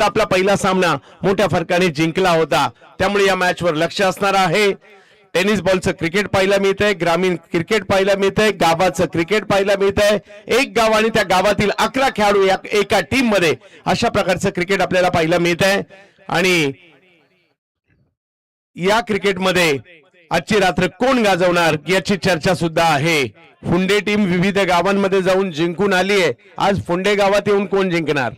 आपला पहिला सामना मोठ्या फरकाने जिंकला होता, त्यामुळे या मॅचवर लक्ष असणार आहे. टेनिस बॉलचं क्रिकेट पाहायला मिळतंय, ग्रामीण क्रिकेट पाहायला मिळतंय, गावाचं क्रिकेट पाहायला मिळतंय. एक गाव आणि त्या गावातील 11 खेळाडू एका टीम मध्ये अशा प्रकारचं क्रिकेट आपल्याला पाहायला मिळतंय. आणि या क्रिकेटमध्ये आजची रात्र कोण गाजवणार याची चर्चा सुद्धा आहे. फुंडे टीम विविध गावांमध्ये जाऊन जिंकून आली आहे. आज फुंडे गावात येऊन कोण जिंकणार?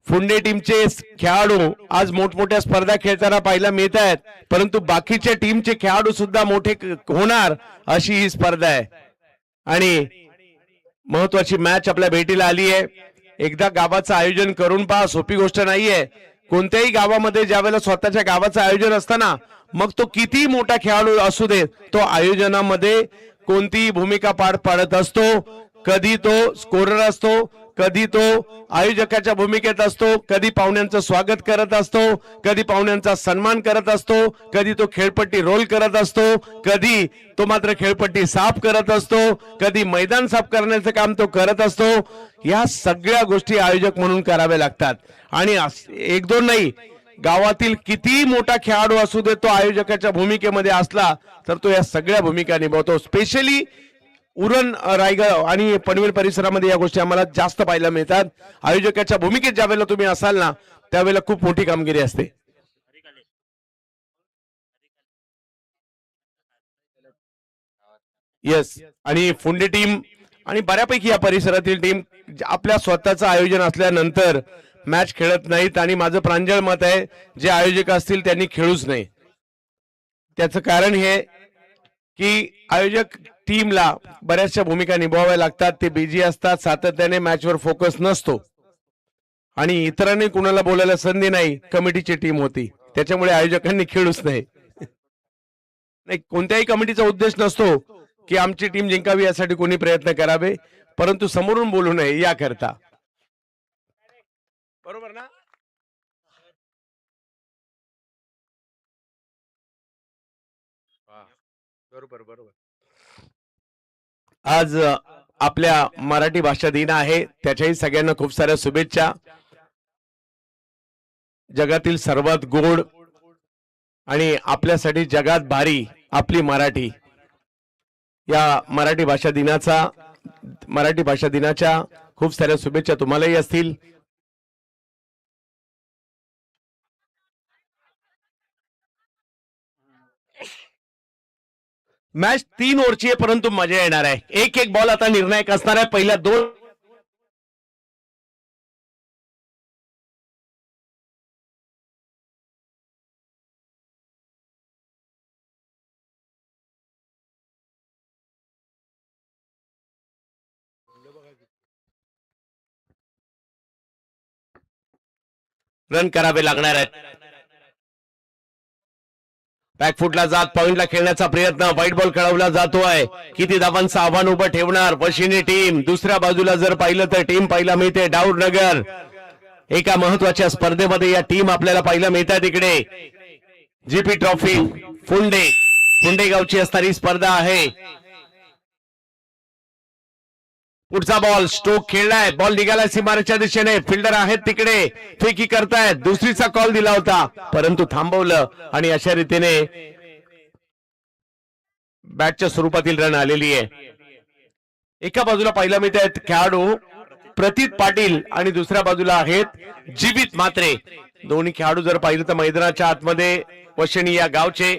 फुंडे टीमचे खेळाडू आज मोठमोठ्या स्पर्धा खेळताना पाहायला मिळत आहेत, परंतु बाकीच्या टीमचे खेळाडू सुद्धा मोठे होणार अशी ही स्पर्धा आहे. आणि महत्वाची मॅच आपल्या भेटीला आली आहे. एकदा गावाचं आयोजन करून पहा, सोपी गोष्ट नाहीये. कोणत्याही गावामध्ये ज्यावेळेला स्वतःच्या गावाचं आयोजन असताना मग तो किती मोठा खेळाडू असू दे, तो आयोजनामध्ये कोणतीही भूमिका पार पाडत असतो. कधी तो स्कोरर असतो, कधी तो आयोजकाच्या भूमिकेत असतो, कधी पाहुण्यांचं स्वागत करत असतो, कधी पाहुण्यांचा सन्मान करत असतो, कधी तो खेळपट्टी रोल करत असतो, कधी तो मात्र खेळपट्टी साफ करत असतो, कधी मैदान साफ करण्याचं काम तो करत असतो. या सगळ्या गोष्टी आयोजक म्हणून कराव्या लागतात. आणि एक दोन नाही, गावातील किती मोठा खेळाडू असू दे, तो आयोजकाच्या भूमिकेमध्ये असला तर तो या सगळ्या भूमिका निभावतो. स्पेशली उरण, रायगड आणि पनवेल परिसरामध्ये या गोष्टी आम्हाला जास्त पाहायला मिळतात. आयोजकाच्या भूमिकेत ज्यावेळेला तुम्ही असाल ना, त्यावेळेला खूप मोठी कामगिरी असते. येस, आणि फुंडे टीम आणि बऱ्यापैकी या परिसरातील टीम आपल्या स्वतःचं आयोजन असल्यानंतर मॅच खेळत नाहीत. आणि माझं प्रांजळ मत आहे, जे आयोजक असतील त्यांनी खेळूच नाही. त्याचं कारण हे की आयोजक टीमला बऱ्याचशा भूमिका निभावाव्या लागतात, ते बिझी असतात, सातत्याने मॅचवर फोकस नसतो आणि इतरांनी कुणाला बोलायला संधी नाही. कमिटीची टीम होती, त्याच्यामुळे आयोजकांनी खेळूच नाही. कोणत्याही कमिटीचा उद्देश नसतो की आमची टीम जिंकावी यासाठी कोणी प्रयत्न करावे, परंतु समोरून बोलू नये याकरता. बरोबर ना? बरोबर बरोबर. आज आपल्या मराठी भाषा दिन आहे, त्याच्याही सगळ्यांना खूप साऱ्या शुभेच्छा. जगातील सर्वात गोड आणि आपल्यासाठी जगात भारी आपली मराठी, या मराठी भाषा दिनाच्या खूप साऱ्या शुभेच्छा तुम्हालाही असतील. मॅच 3 ओव्हरची आहे, परंतु मजा येणार आहे. एक एक बॉल आता निर्णायक असणार आहे. पहिल्या 2 रन करावे लागणार आहेत. बॅकफुटला जात पॉइंटला खेळण्याचा प्रयत्न, व्हाईट बॉल खेळवला जातोय. किती धावांचं आव्हान उभं ठेवणार वशिनी टीम? दुसऱ्या बाजूला जर पाहिलं तर टीम पाहायला मिळते डाऊरनगर. एका महत्वाच्या स्पर्धेमध्ये या टीम आपल्याला पाहायला मिळतात. इकडे जीपी ट्रॉफी फुंडे गावची असणारी स्पर्धा आहे. पुढचा बॉल स्ट्रोक खेळलाय, बॉल निघालाय सीमारेच्या दिशेने. फिल्डर आहेत तिकडे, फेकी करतायत. दुसरीचा कॉल दिला होता परंतु थांबवलं आणि अशा रीतीने बॅटच्या स्वरूपातील रन आलेली आहे. एका बाजूला पाहायला मिळत आहेत खेळाडू प्रतीत पाटील आणि दुसऱ्या बाजूला आहेत जीवित म्हात्रे. दोन्ही खेळाडू जर पाहिलं तर मैदानाच्या आतमध्ये वशिनी या गावचे.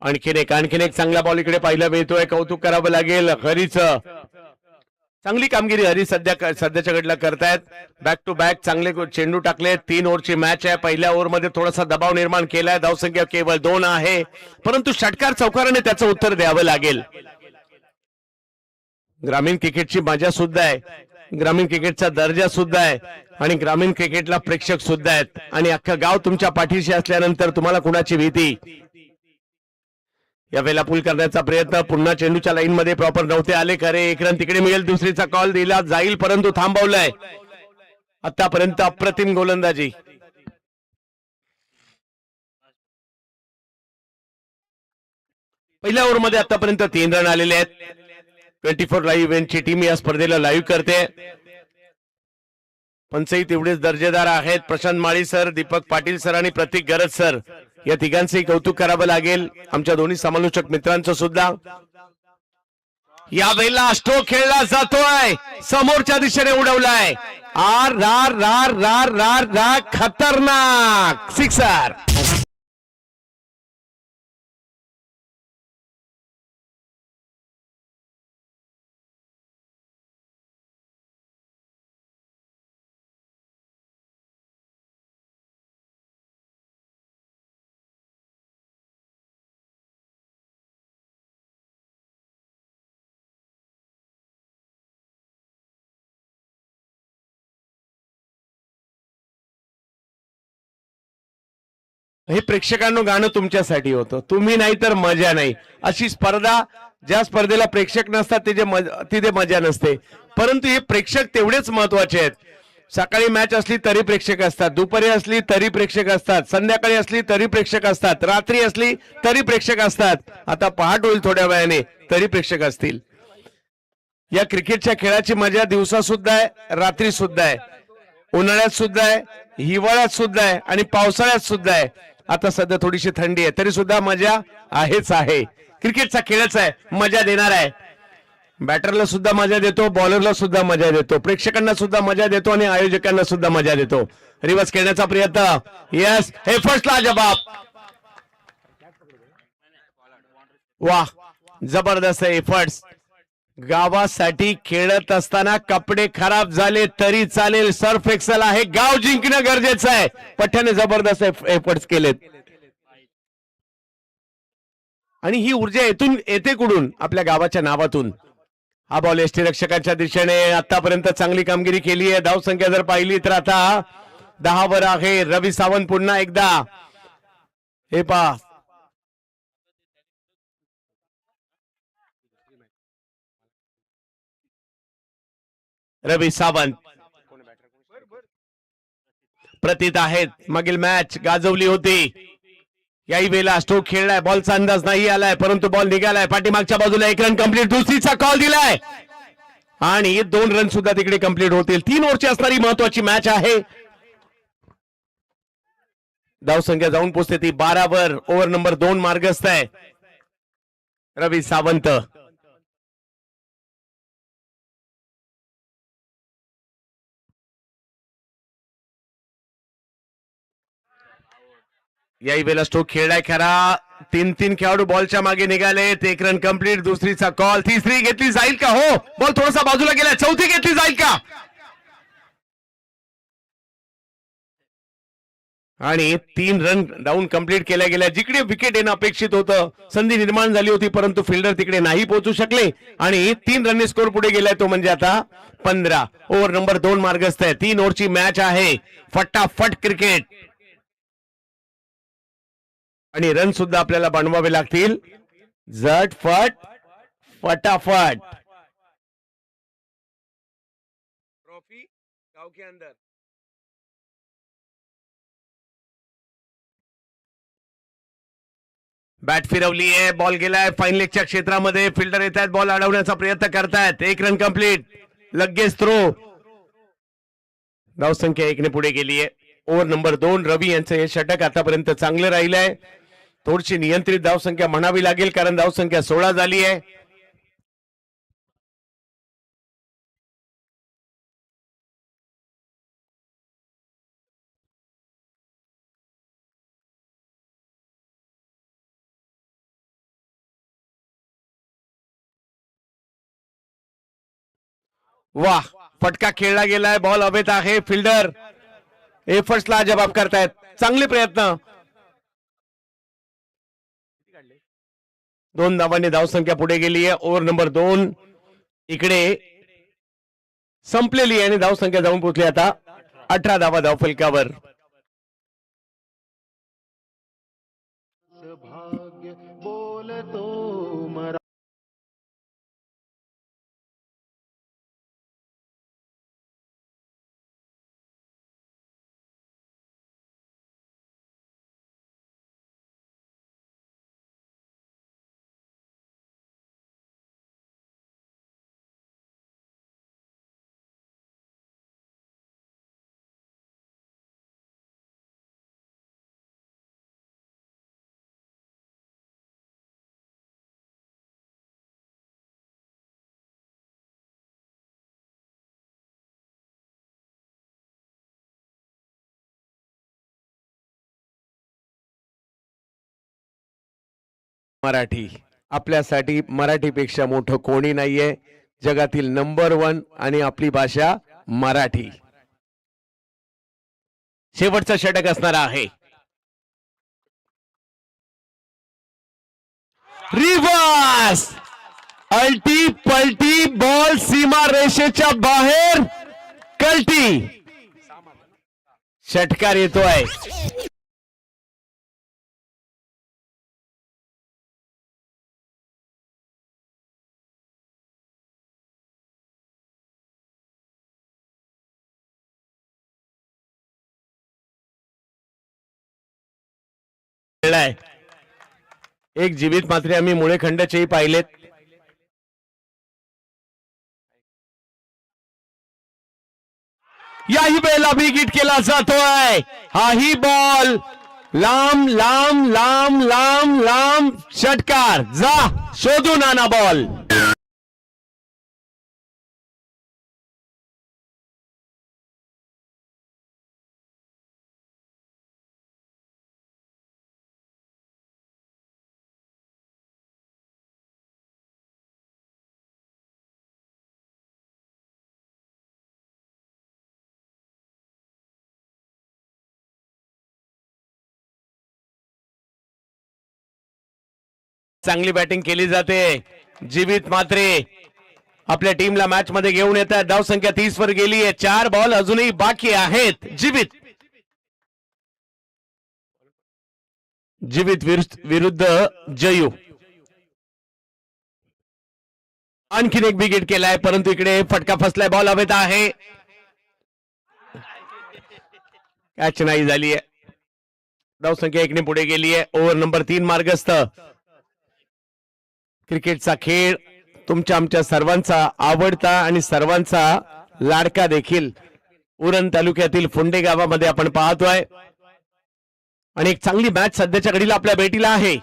आणखीन एक चांगला बॉल इकडे पाहायला मिळतोय. कौतुक करावं लागेल हरीच. चांगली कामगिरी हरी सध्याच्या घडीला करतायत. बॅक टू बॅक चांगले चेंडू टाकले. 3 ओव्हरची मॅच आहे. पहिल्या ओव्हरमध्ये थोडासा दबाव निर्माण केलाय. धावसंख्या केवळ 2 आहे, परंतु षटकार चौकाराने त्याचं उत्तर द्यावं लागेल. ग्रामीण क्रिकेटची मजा सुद्धा आहे, ग्रामीण क्रिकेटचा दर्जा सुद्धा आहे आणि ग्रामीण क्रिकेटला प्रेक्षक सुद्धा आहेत. आणि अख्खं गाव तुमच्या पाठीशी असल्यानंतर तुम्हाला कुणाची भीती? यावेळेला पूल करण्याचा प्रयत्न, पुन्हा चेंडूच्या लाईन मध्ये प्रॉपर नव्हते आले खरे. एक रन तिकडे मिळेल. दुसरीचा कॉल दिला जाईल परंतु थांबवलाय. आतापर्यंत अप्रतिम गोलंदाजी. पहिल्या ओव्हरमध्ये आतापर्यंत 3 रन आलेले आहेत. 24 लाईव्ह इव्हेंटची टीम या स्पर्धेला लाईव्ह करते. पंचही तेवढेच दर्जेदार आहेत. प्रशांत माळी सर, दीपक पाटील सर आणि प्रतीक गरज सर या तिघांचंही कौतुक करावं लागेल. आमच्या दोन्ही समालोचक मित्रांचं सुद्धा. या वेळेला स्ट्रोक खेळला जातोय, समोरच्या दिशेने उडवलाय. आर रार रार रार रार रार खतरनाक सिक्सर. हे प्रेक्षकांनो गाणं तुमच्यासाठी होतं. तुम्ही नाही तर मजा नाही. अशी स्पर्धा, ज्या स्पर्धेला प्रेक्षक नसतात तिथे मजा नसते. परंतु हे प्रेक्षक तेवढेच महत्वाचे आहेत. सकाळी मॅच असली तरी प्रेक्षक असतात, दुपारी असली तरी प्रेक्षक असतात, संध्याकाळी असली तरी प्रेक्षक असतात, रात्री असली तरी प्रेक्षक असतात. आता पहाट होईल थोड्या वेळाने तरी प्रेक्षक असतील. या क्रिकेटच्या खेळाची मजा दिवसा सुद्धा आहे, रात्री सुद्धा आहे, उन्हाळ्यात सुद्धा आहे, हिवाळ्यात सुद्धा आहे आणि पावसाळ्यात सुद्धा आहे. आता सध्या थोडीशी थंडी आहे तरी सुद्धा मजा आहेच आहे. क्रिकेटचा खेळच आहे, मजा देणार आहे. बॅटरला सुद्धा मजा देतो, बॉलरला सुद्धा मजा देतो, प्रेक्षकांना सुद्धा मजा देतो आणि आयोजकांना सुद्धा मजा देतो. रिवर्स खेळण्याचा प्रयत्न, यस, हे फर्स्टला जबाब. वाह, जबरदस्त एफर्ट्स. गावासाठी खेळत असताना कपडे खराब झाले तरी चालेल, सर्फ एक्सेल आहे, गाव जिंकणं गरजेचं आहे. पठ्याने जबरदस्त एफर्ट्स केलेत आणि ही ऊर्जा येते कुठून? आपल्या गावाच्या नावातून. हा बॉल यष्टीरक्षकांच्या दिशेने. आतापर्यंत चांगली कामगिरी केली आहे. धावसंख्या जर पाहिली तर आता 10 वर आहे. रवी सावंत पुन्हा एकदा. हे पहा, रवी सावंत प्रतीत आहेत. मागील मॅच गाजवली होती. याही वेळेला स्ट्रोक खेळलाय, बॉलचा अंदाज नाही आलाय परंतु बॉल निघालाय पाठीमागच्या बाजूला. 1 रन कंप्लीट. दुसरीचा कॉल दिलाय आणि 2 रन सुद्धा तिकडे कंप्लीट होतील. 3 ओव्हरची असणारी महत्वाची मॅच आहे. धावसंख्या जाऊन पोहोचते ती 12 वर. ओव्हर नंबर 2 मार्गस्थ आहे. रवी सावंत याही वेळेला स्ट्रोक खेळलाय खरा. 3 खेळाडू बॉलच्या मागे निघालेत. 1 रन कंप्लीट. दुसरीचा कॉल. तिसरी घेतली जाईल का? हो, बॉल थोडासा बाजूला गेला. चौथी घेतली जाईल का? आणि 3 रन डाऊन कंप्लीट केल्या गेल्या. जिकडे विकेट येणं अपेक्षित होतं, संधी निर्माण झाली होती परंतु फिल्डर तिकडे नाही पोहोचू शकले आणि 3 रननी स्कोर पुढे गेलाय तो म्हणजे आता 15. ओव्हर नंबर 2 मार्गस्थ आहे. 3 ओव्हरची मॅच आहे. फटाफट क्रिकेट आणि रन सुद्धा आपल्याला बनवावे लागतील. झटफट फटाफट. ट्रॉफी गाव के अंदर. बॅट फिरवली आहे, बॉल गेलाय फाईन लेगच्या क्षेत्रामध्ये. फिल्डर येत आहेत, बॉल अडवण्याचा प्रयत्न करतायत. 1 रन कंप्लीट. लगेच थ्रो. धावसंख्या 1 ने पुढे गेली आहे. ओव्हर नंबर 2 रवी यांचं हे षटक आतापर्यंत चांगलं राहिलंय. थोडीशी नियंत्रित धावसंख्या म्हणावी लागेल कारण धावसंख्या 16 झाली आहे. वाह, फटका खेळला गेलाय. बॉल हवेत आहे. फिल्डर एफर्ट्सला जबाब करतायत. चांगले प्रयत्न. 2 धावांनी धावसंख्या पुढे गेली आहे. ओव्हर नंबर 2 इकडे संपलेली आहे आणि धावसंख्या जाऊन पोहोचली आता 18 धावा धावफलकावर. भाग्य बोलतो मराठी आपल्यासाठी मराठीपेक्षा मोठं कोणी नाहीये. जगातील नंबर 1 आणि आपली भाषा मराठी. शेवटचा षटक असणार आहे. रिव्हर्स अल्टी पलटी बॉल सीमा रेषेच्या बाहेर कल्टी. षटकार येतोय. एक जीवित मात्र आम्ही मुळे खंडचेही पाहिलेत. याही वेळेला बिग हिट केला जातोय. हाही बॉल लांब लांब लांब लांब लांब षटकार. जा शोधून आणा बॉल. चांगली बॅटिंग केली जाते. जीवित मात्रे आपल्या टीमला मॅच मध्ये घेऊन येतात. धाव संख्या 30 वर गेली आहे. 4 बॉल अजूनही बाकी आहेत. जीवित विरुद्ध जयू. आणखीन एक विकेट केलाय परंतु इकडे फटका फसलाय. बॉल हवेत आहे. कॅच नाही झाली आहे. धाव संख्या 1 ने पुढे गेली आहे. ओव्हर नंबर 3 मार्गस्थ. क्रिकेटचा खेळ तुमच्या आमच्या सर्वांचा आवडता आणि सर्वांचा लाडका देखील उरण तालुक्यातील फोंडे गावामध्ये आपण पाहतोय. आणि एक चांगली मॅच सध्याच्या घडीला आपल्या भेटीला आहे.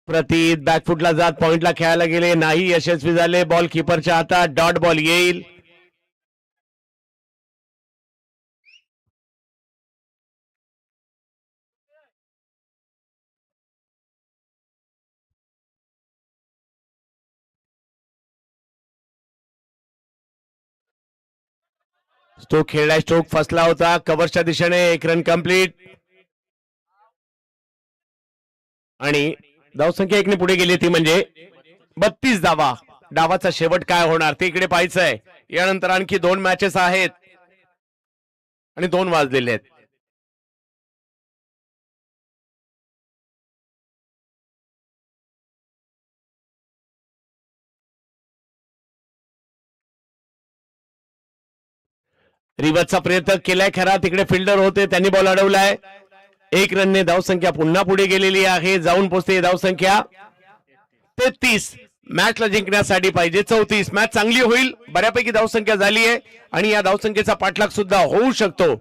प्रतीत बॅकफुटला जात पॉइंटला खेळायला गेले नाही. यशस्वी झाले. बॉल किपरच्या हातात. डॉट बॉल येईल. स्टोक खेळलाय. स्टोक फसला होता. कव्हरच्या दिशेने 1 रन कंप्लीट. आणि धावसंख्या 1 ने पुढे गेली ती म्हणजे 32 धावा. डावाचा शेवट काय होणार ते इकडे पाहायचंय. यानंतर आणखी 2 मॅचेस आहेत आणि 2 वाजलेले आहेत. रिव्हर्सचा प्रयत्न केलाय खरा. तिकडे फिल्डर होते त्यांनी बॉल अडवलाय. 1 रनने धावसंख्या पुन्हा पुढे गेलेली आहे. जाऊन पोहोचते धावसंख्या 33. मॅचला जिंकण्यासाठी पाहिजे 34. मॅच चांगली होईल. बऱ्यापैकी धावसंख्या झाली आहे आणि या धावसंख्येचा पाठलाग सुद्धा होऊ शकतो.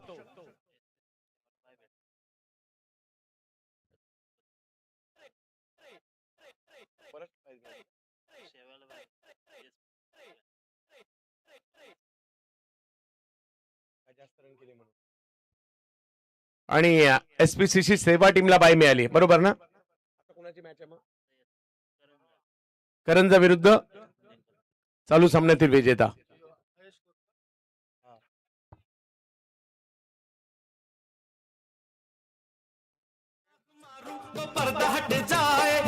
आणि एसपीसीसी सेवा टीमला बाय मिळाली बरोबर ना. करंजा विरुद्ध चालू सामन्यातील विजेता. पर्दा हट जाए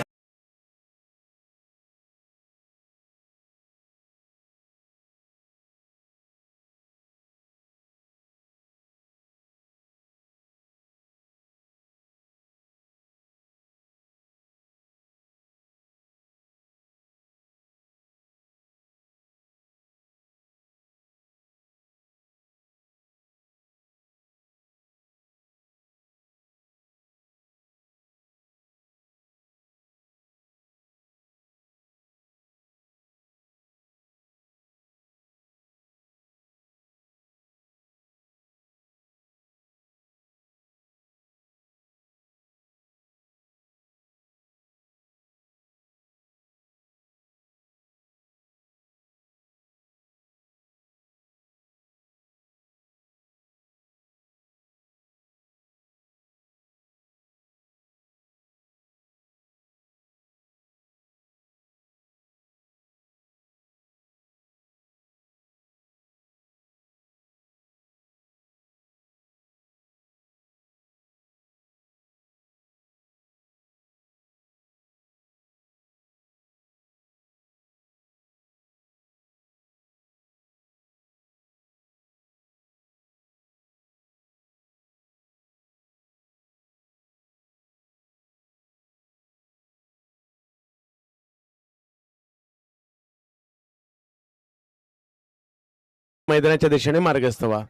मैदानाच्या दिशेने मार्गस्थ व्हा.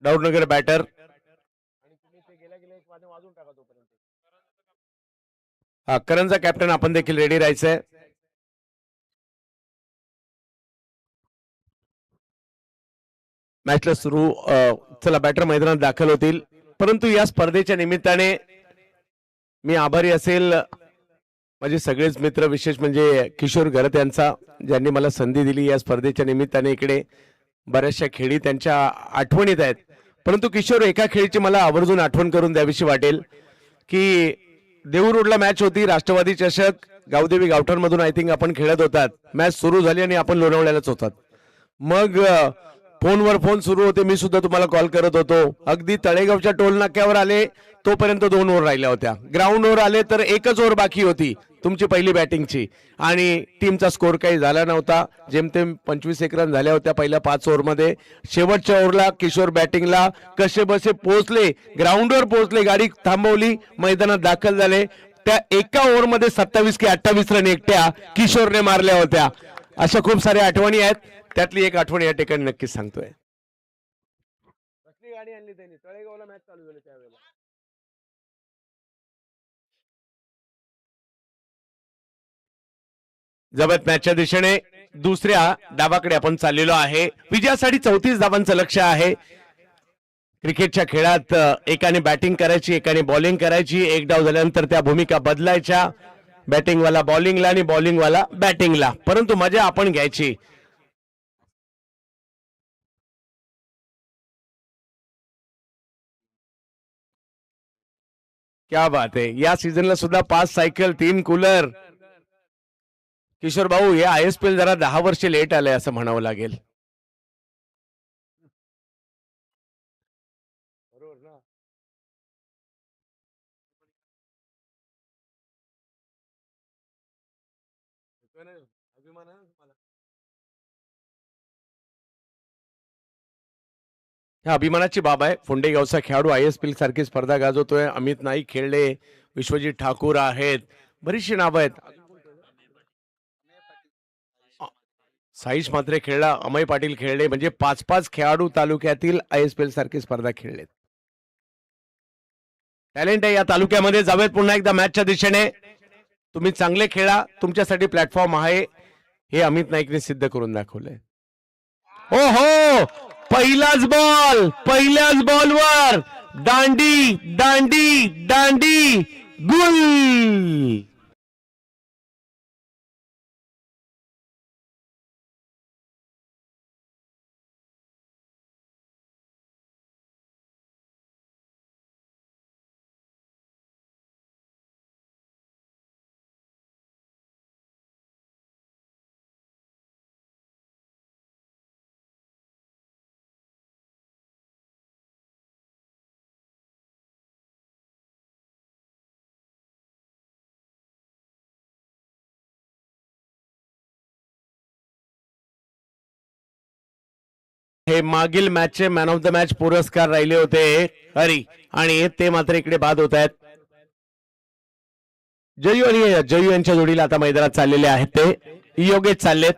डाऊटनगर बॅटर. हा करंजा कॅप्टन आपण देखील रेडी राहायचंय. मॅचला सुरू चला बॅटर मैदानात दाखल होतील. परंतु या स्पर्धेच्या निमित्ताने मी आभारी असेल माझे सगळेच मित्र, विशेष म्हणजे किशोर घरत यांचा, ज्यांनी मला संधी दिली या स्पर्धेच्या निमित्ताने. इकडे बऱ्याचशा खेळी त्यांच्या आठवणीत आहेत. परंतु किशोर, एका खेळीची मला आवर्जून आठवण करून द्यावीशी वाटेल की देऊर रोडला मॅच होती, राष्ट्रवादी चषक, गावदेवी गावठाणमधून आय थिंक आपण खेळत होतात. मॅच सुरू झाली आणि आपण लोणावळ्यालाच होतात. मग फोनवर फोन सुरू होते, मी सुद्धा तुम्हाला कॉल करत होतो. अगदी तळेगावच्या टोल नाक्यावर आले तोपर्यंत 2 ओव्हर राहिल्या होत्या. ग्राउंडवर आले तर 1च ओव्हर बाकी होती तुमची पहिली बॅटिंगची आणि टीमचा स्कोर काही झाला नव्हता. जेमतेम 25 रन झाल्या होत्या पहिल्या 5 ओव्हरमध्ये. शेवटच्या ओव्हरला किशोर बॅटिंगला कसे बसे पोहोचले, ग्राउंडवर पोहोचले, गाडी थांबवली, मैदानात दाखल झाले. त्या एका ओव्हरमध्ये 27 की 28 रन एकट्या किशोरने मारल्या होत्या. अशा खूप साऱ्या आठवणी आहेत. त्यातली एक आठवण या ठिकाणी नक्कीच सांगतोय. गाडी आणली त्यांनी, तळेगावला मॅच चालू झाली त्यावेळेला. जबत मॅचच्या दिशेने दुसऱ्या डावाकडे आपण चाललेलो आहे. विजयासाठी 34 धावांचं लक्ष आहे. क्रिकेटच्या खेळात एकाने बॅटिंग करायची, एकाने बॉलिंग करायची. एक डाव झाल्यानंतर त्या भूमिका बदलायच्या, बॅटिंगवाला बॉलिंगला आणि बॉलिंगवाला बॅटिंगला. परंतु मजा आपण घ्यायची. क्या बात आहे. या सीझनला सुद्धा 5 सायकल, 3 कूलर. किशोर भाऊ, हे ISPL जरा 10 वर्ष लेट आलंय असं म्हणावं लागेल. ह्या अभिमानाची बाब आहे. फोंडेगावचा खेळाडू ISPL सारखी स्पर्धा गाजवतोय. अमित नाईक खेळले, विश्वजित ठाकूर आहेत, बरीचशी नावं आहेत. साईश मात्रे खेळला, अमय पाटील खेळले, म्हणजे 5-5 खेळाडू तालुक्यातील ISPL सारखी स्पर्धा खेळलेत. टॅलेंट आहे या तालुक्यामध्ये. जावेत पुन्हा एकदा मॅचच्या दिशेने. तुम्ही चांगले खेळा, तुमच्यासाठी प्लॅटफॉर्म आहे, हे अमित नाईकने सिद्ध करून दाखवलंय. हो हो, पहिल्याच बॉलवर दांडी दांडी दांडी गुल. हे मागील मॅचचे मॅन ऑफ द मॅच पुरस्कार राहिले होते हरी, आणि ते मात्र इकडे बाद होत आहेत. जयू आणि जयू यांच्या जोडीला आता मैदानात चाललेले आहेत ते योगेश चाललेत.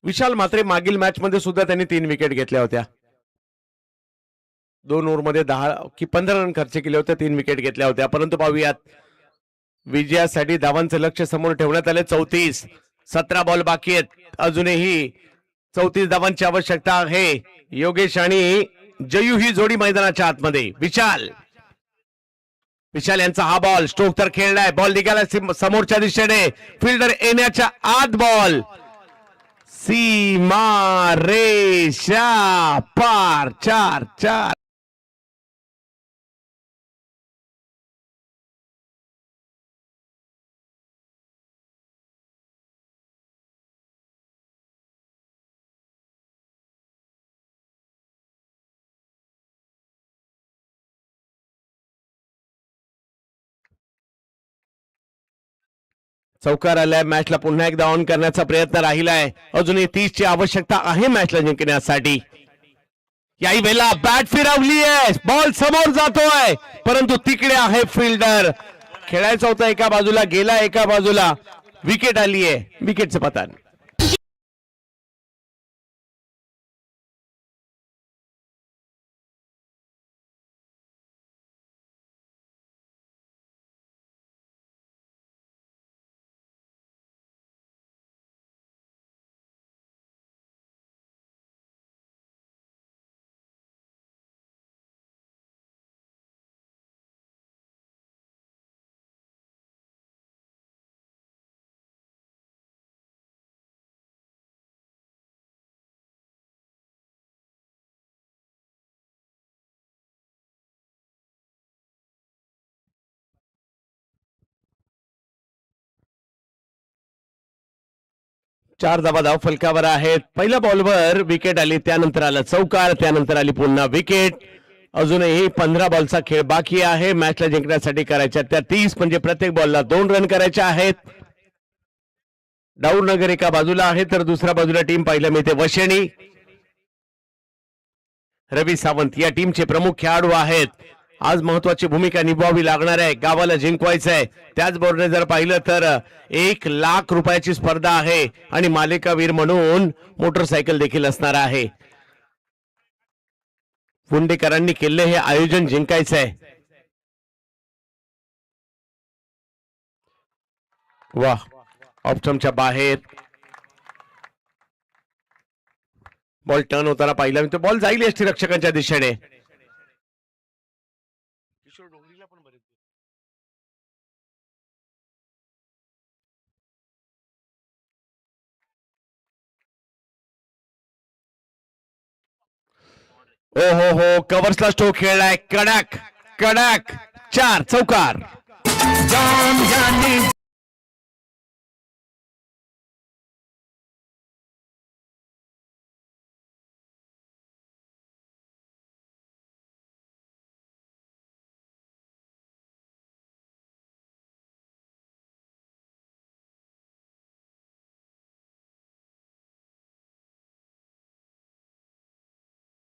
विशाल मात्रे मागील मॅच मध्ये सुद्धा त्यांनी 3 विकेट घेतल्या होत्या. 2 ओव्हरमध्ये 10 की 15 रन खर्च केले होते, 3 विकेट घेतल्या होत्या. परंतु पाहूयात, विजयासाठी धावांचं लक्ष समोर ठेवण्यात आले. 34, 17 बॉल बाकी आहेत. अजूनही 34 धावांची आवश्यकता आहे. योगेश आणि जयू ही जोडी मैदानाच्या आतमध्ये. विशाल यांचा हा बॉल, स्ट्रोक तर खेळलाय, बॉल निघाला समोरच्या दिशेने, फिल्डर येण्याच्या आत बॉल, सीमा रेषा पार. 4-4. चौकार आलाय. मॅचला पुन्हा एकदा ऑन करण्याचा प्रयत्न राहिलाय. अजूनही 30 ची आवश्यकता आहे मॅचला जिंकण्यासाठी. याही वेळेला बॅट फिरवली आहे. बॉल समोर जातोय परंतु तिकडे आहे फिल्डर. खेळायचा होता एका बाजूला, गेला एका बाजूला. विकेट आली आहे. विकेटचं पतन. चार धाव फलकावर आहेत. पहिल्या बॉलवर विकेट आली, त्यानंतर आला चौकार, त्यानंतर आली पुन्हा विकेट. अजूनही 15 बॉलचा खेळ बाकी आहे. मॅचला जिंकण्यासाठी करायच्या त्या 30, म्हणजे प्रत्येक बॉलला 2 रन करायचे आहेत. डाऊर नगर एका बाजूला आहे तर दुसऱ्या बाजूला टीम पाहायला मिळते वशेणी. रवी सावंत या टीमचे प्रमुख खेळाडू आहेत. आज महत्वाची भूमिका निभावावी लागणार आहे. गावाला जिंकवायचं आहे. त्याचबरोबर जर पाहिलं तर 1,00,000 रुपयाची स्पर्धा आहे आणि मालिकावीर म्हणून मोटरसायकल देखील असणार आहे. पुंडेकरांनी केले हे आयोजन जिंकायचं आहे. वाह, ऑप्शनच्या बाहेर बॉल टर्न होताना पाहिला मी. तो बॉल जाईल असते रक्षकांच्या दिशेने. ओ हो, कव्हर्सला स्ट्रोक खेळलाय. कडक कडक 4 चौकार.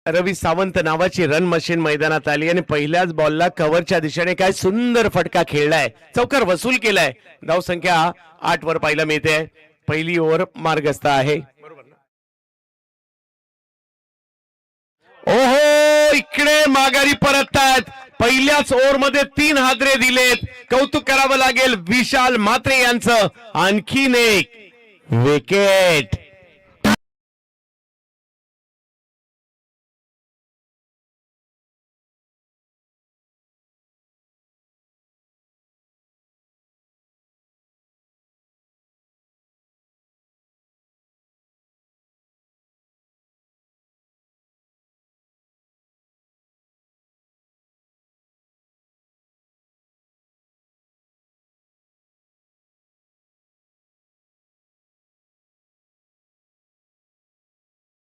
रवी सावंत नावाची रन मशीन मैदानात आली आणि पहिल्याच बॉलला कव्हरच्या दिशेने काय सुंदर फटका खेळलाय. चौकार वसूल केलाय. धावसंख्या 8 वर पाहायला मिळते. पहिली ओव्हर मार्गस्थ आहे. ओहो, इकडे माघारी परततात. पहिल्याच ओव्हर मध्ये 3 हादरे दिलेत. कौतुक करावं लागेल विशाल म्हात्रे यांचं. आणखीन एक विकेट.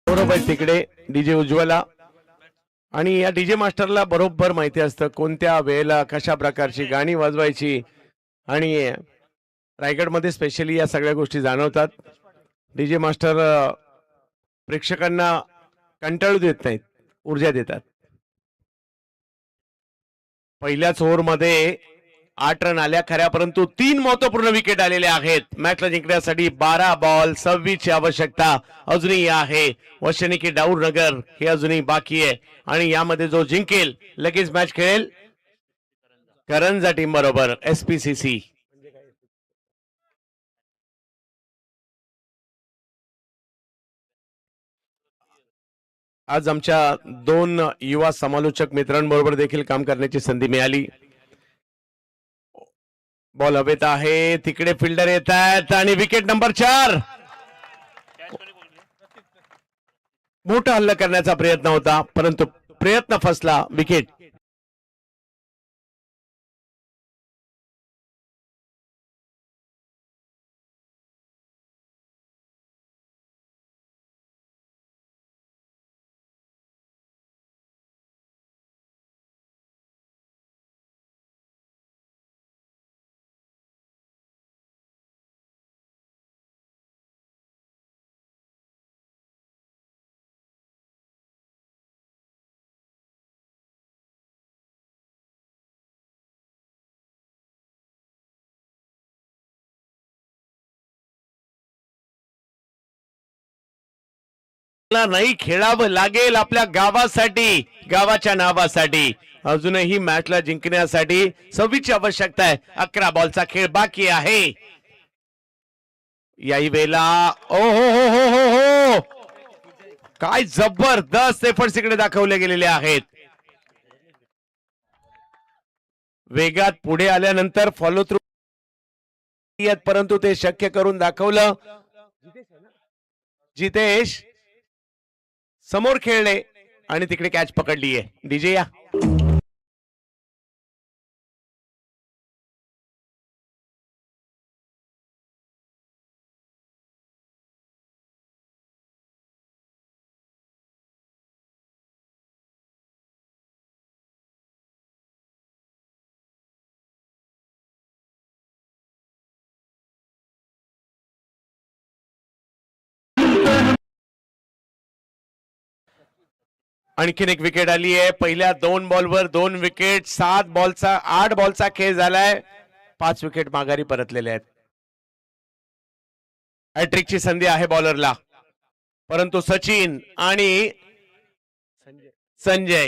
बरोबर तिकडे डीजे उज्ज्वला आणि या डीजे मास्टरला बरोबर माहिती असतं कोणत्या वेळेला कशा प्रकारची गाणी वाजवायची. आणि रायगडमध्ये स्पेशली या सगळ्या गोष्टी जाणवतात. डीजे मास्टर प्रेक्षकांना कंटाळू देत नाहीत, ऊर्जा देतात. पहिल्याच ओव्हरमध्ये 8 रन आल्या खऱ्या, परंतु 3 महत्वपूर्ण विकेट आलेले आहेत. मॅचला जिंकण्यासाठी 12 बॉल 26 ची आवश्यकता अजूनही आहे. वशनी की डाऊर नगर हे अजूनही बाकी आहे आणि यामध्ये जो जिंकेल लगेच मॅच खेळेल करंजा टीम बरोबर SPCC. आज आमच्या 2 युवा समालोचक मित्रांबरोबर देखील काम करण्याची संधी मिळाली. बॉल हवेत आहे. तिकडे फिल्डर येत आहेत आणि विकेट नंबर 4. मोठा हल्ला करण्याचा प्रयत्न होता परंतु प्रयत्न फसला. विकेट. नाही, खेळावं लागेल आपल्या गावासाठी, गावाच्या नावासाठी. अजूनही मॅचला जिंकण्यासाठी 26 ची आवश्यकता आहे. 11 बॉलचा खेळ बाकी आहे. याही वेळेला ओ हो हो हो हो हो, काय जबरदस्त एफर्ट्स इकडे दाखवले गेलेले आहेत. वेगात पुढे आल्यानंतर फॉलो थ्रू, परंतु ते शक्य करून दाखवलं. जितेश समोर खेळले आणि तिकडे कॅच पकडलीये. डीजे या. आणखीन एक विकेट आली आहे. पहिल्या 2 बॉलवर 2 विकेट. 8 बॉलचा खेळ झालाय. 5 विकेट माघारी परतलेले आहेत. हॅट्रिकची संधी आहे बॉलरला, परंतु सचिन आणि संजय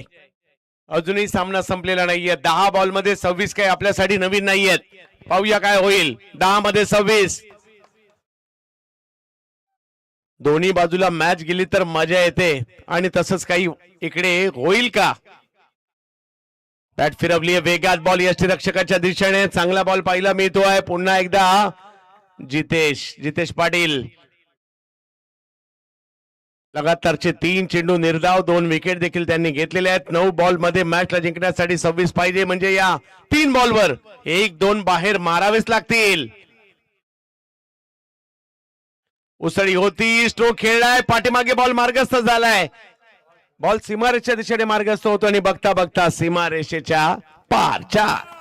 अजूनही सामना संपलेला नाहीये. 10 बॉल मध्ये 26 काही आपल्यासाठी नवीन नाहीयेत. पाहूया काय होईल. 10 मध्ये 26. दोन्ही बाजूला मॅच गेली तर मजा येते आणि तसंच काही इकडे होईल का. बॅट फिरवली वेगात. बॉल यष्टीरक्षकाच्या दिशेने. चांगला बॉल पाहिला मिळतोय. पुन्हा एकदा जितेश पाटील. लगातारचे 3 चेंडू निर्धाव. 2 विकेट देखील त्यांनी घेतलेले आहेत. 9 बॉल मध्ये मॅचला जिंकण्यासाठी 26 पाहिजे. म्हणजे या 3 बॉलवर 1-2 बाहेर मारावेच लागतील. उसळी होती. स्ट्रोक खेळलाय. पाठीमागे बॉल मार्गस्थ झालाय. बॉल सीमारेषेच्या दिशेने मार्गस्थ होतो आणि बघता बघता सीमारेषेच्या पार. 4.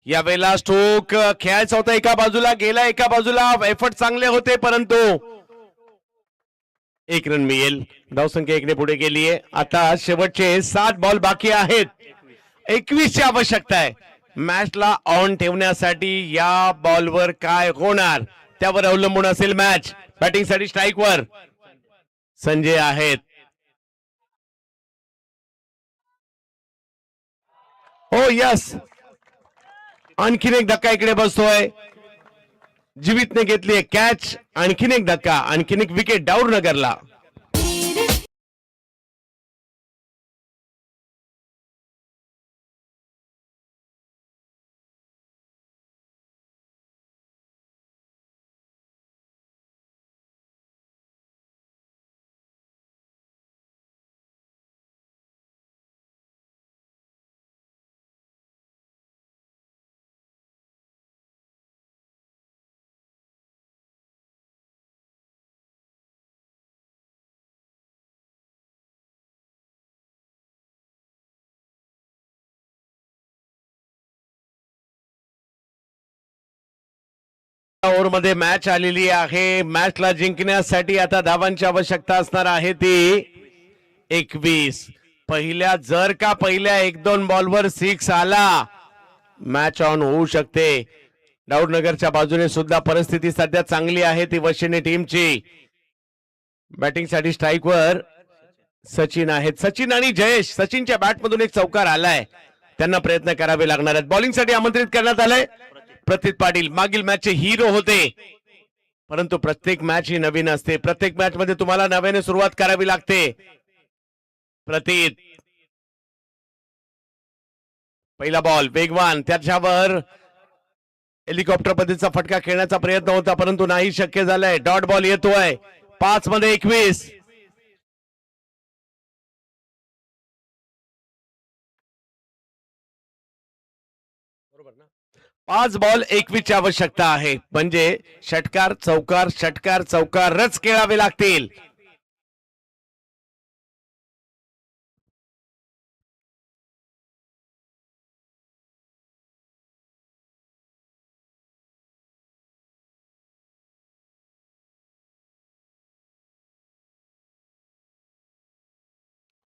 यावेळेला स्ट्रोक खेळायचा होता. एका बाजूला गेला, एका बाजूला. एफर्ट चांगले होते, परंतु 1 रन मिळेल. धावसंख्या 1 ने पुढे गेलीये. आता शेवटचे 7 बॉल बाकी आहेत. 21 ची आवश्यकता आहे मॅचला ऑन ठेवण्यासाठी. या बॉलवर काय होणार त्यावर अवलंबून असेल मॅच. बॅटिंग साठी स्ट्राईक वर संजय आहेत. हो यस. आणखीन एक धक्का इकडे बसतोय. जीवितने घेतली कॅच. आणखीन एक धक्का. आणखीन एक विकेट डाऊर नगरला. ओव्हर मध्ये मॅच आलेली आहे. मॅचला जिंकण्यासाठी आता धावांची आवश्यकता असणार आहे ती 21. जर का पहिल्या 1-2 बॉलवर 6 आला मॅच ऑन होऊ शकते. डाऊरनगरच्या बाजूने सुद्धा परिस्थिती सध्या चांगली आहे ती वशिनी टीमची. बॅटिंग साठी स्ट्राईक वर सचिन आहेत. सचिन आणि जयेश. सचिनच्या बॅट मधून एक चौकार आलाय. त्यांना प्रयत्न करावे लागणार आहेत. बॉलिंग साठी आमंत्रित करण्यात आलंय प्रतीत पाटील. मागील मॅचचे हिरो होते, परंतु प्रत्येक मॅच ही नवीन असते. प्रत्येक मॅच मध्ये तुम्हाला नव्याने सुरुवात करावी लागते. प्रतीत पहिला बॉल वेगवान. त्याच्यावर हेलिकॉप्टर पद्धतीचा फटका खेळण्याचा प्रयत्न होता, परंतु नाही शक्य झालंय. डॉट बॉल येतोय. 5 मध्ये 21. 5 बॉल 21 ची आवश्यकता आहे. म्हणजे षटकार चौकार रच खेळावे लागतील.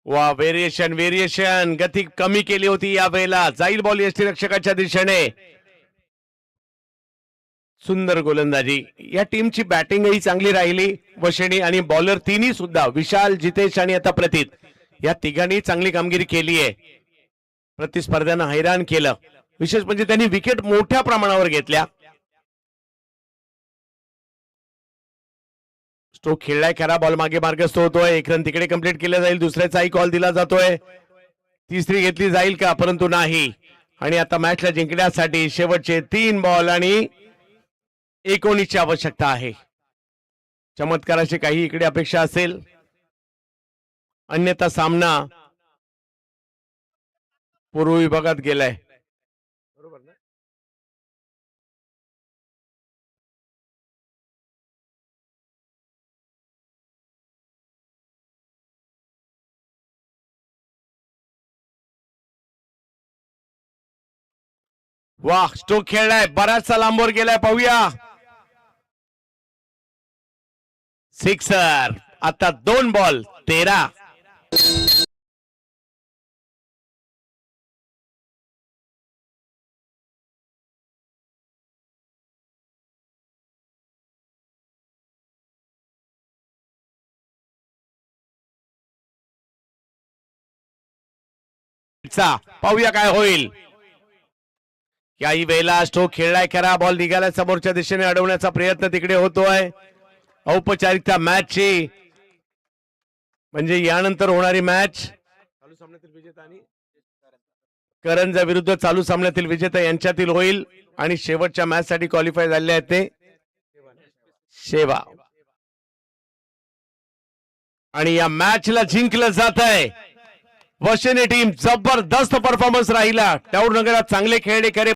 वा, व्हेरिएशन गती कमी केली होती या वेळेला. जाईल बॉल यष्टीरक्षकाच्या दिशेने. सुंदर गोलंदाजी. या टीमची बॅटिंगही चांगली राहिली. वशिणी आणि बॉलर तिन्ही सुद्धा, विशाल, जितेश आणि आता प्रतीत, या तिघांनी चांगली कामगिरी केली आहे. प्रतिस्पर्ध्यांना हैराण केलं. विशेष म्हणजे त्यांनी विकेट मोठ्या प्रमाणावर घेतल्या. स्ट्रोक खेळलाय खरा. बॉल मागे मार्गस्थ होतोय. एक रन तिकडे कंप्लीट केलं जाईल. दुसऱ्याचाही कॉल दिला जातोय. तिसरी घेतली जाईल का, परंतु नाही. आणि आता मॅचला जिंकण्यासाठी शेवटचे 3 बॉल आणि 19 ची आवश्यकता आहे. चमत्काराची काही इकडे अपेक्षा असेल, अन्यथा सामना पूर्व विभागात गेलाय. बरोबर ना? वाह, स्ट्रोक खेळलाय. बराचसा लांबवर गेलाय. पाहूया. सिक्सर. आता 2 बॉल 13. पाहूया काय होईल. याही वेळेला स्ट्रोक खेळलाय खरा. बॉल निघाला समोरच्या दिशेने अडवण्याचा प्रयत्न तिकडे होतोय. औपचारिकता मॅचची, म्हणजे यानंतर होणारी मॅच चालू सामन्यातील विजेता आणि करंजा विरुद्ध चालू सामन्यातील विजेता यांच्यातील होईल. आणि शेवटच्या मॅच साठी क्वालिफाय झाले आहेत ते शेवा. आणि या मॅचला जिंकलं जात आहे. वशिणी टीम जबरदस्त परफॉर्मन्स राहिला. टाऊर नगरात चांगले खेळले खरे.